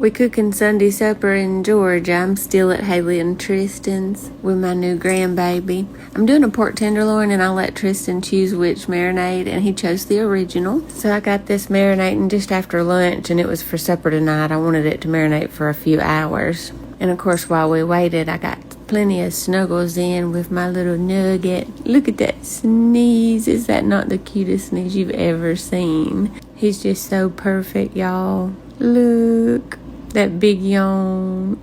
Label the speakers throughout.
Speaker 1: We cooking Sunday supper in Georgia. I'm still at Haley and Tristan's with my new grandbaby. I'm doing a pork tenderloin and I let Tristan choose which marinade and he chose the original. So I got this marinating just after lunch and it was for supper tonight. I wanted it to marinate for a few hours. And of course while we waited I got plenty of snuggles in with my little Nugget. Look at that sneeze. Is that not the cutest sneeze you've ever seen? He's just so perfect, y'all. Look. That big yawn.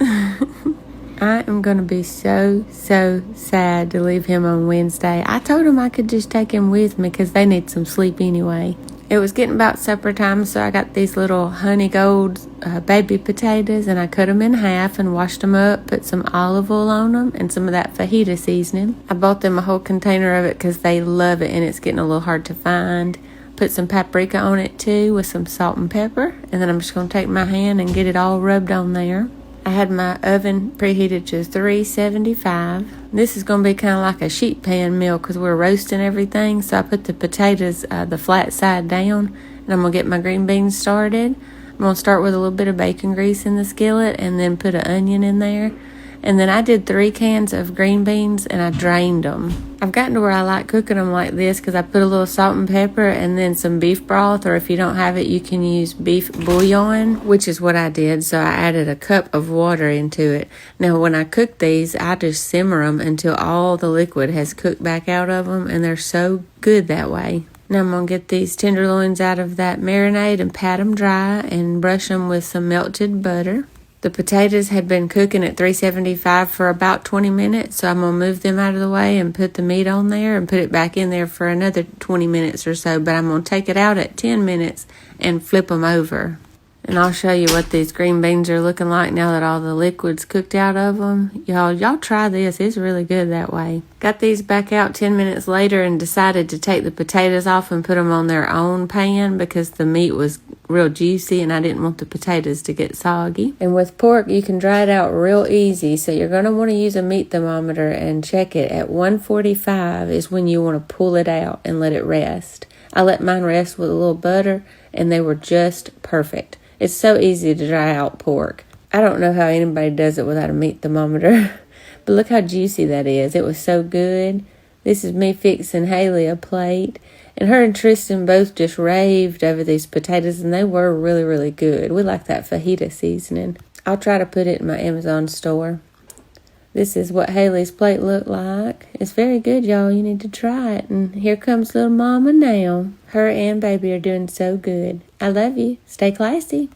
Speaker 1: I am going to be so sad to leave him on Wednesday. I told him I could just take him with me because they need some sleep anyway. It was getting about supper time, so I got these little honey gold baby potatoes, and I cut them in half and washed them up, put some olive oil on them, and some of that fajita seasoning. I bought them a whole container of it because they love it, and it's getting a little hard to find. Put some paprika on it too with some salt and pepper. And then I'm just going to take my hand and get it all rubbed on there. I had my oven preheated to 375. This is going to be kind of like a sheet pan meal because we're roasting everything. So I put the potatoes, the flat side down. And I'm going to get my green beans started. I'm going to start with a little bit of bacon grease in the skillet and then put an onion in there. And then I did 3 cans of green beans and I drained them. I've gotten to where I like cooking them like this because I put a little salt and pepper and then some beef broth, or if you don't have it, you can use beef bouillon, which is what I did. So I added a cup of water into it. Now, when I cook these, I just simmer them until all the liquid has cooked back out of them, and they're so good that way. Now I'm going to get these tenderloins out of that marinade and pat them dry and brush them with some melted butter. The potatoes had been cooking at 375 for about 20 minutes, so I'm going to move them out of the way and put the meat on there and put it back in there for another 20 minutes or so, but I'm going to take it out at 10 minutes and flip them over. And I'll show you what these green beans are looking like now that all the liquid's cooked out of them. Y'all try this. It's really good that way. Got these back out 10 minutes later and decided to take the potatoes off and put them on their own pan because the meat was real juicy and I didn't want the potatoes to get soggy. And with pork, you can dry it out real easy. So you're going to want to use a meat thermometer and check it. At 145 is when you want to pull it out and let it rest. I let mine rest with a little butter and they were just perfect. It's so easy to dry out pork. I don't know how anybody does it without a meat thermometer. But look how juicy that is. It was so good. This is me fixing Haley a plate. And her and Tristan both just raved over these potatoes, and they were really, really good. We like that fajita seasoning. I'll try to put it in my Amazon store. This is what Haley's plate looked like. It's very good, y'all. You need to try it. And here comes little mama now. Her and baby are doing so good. I love you. Stay classy.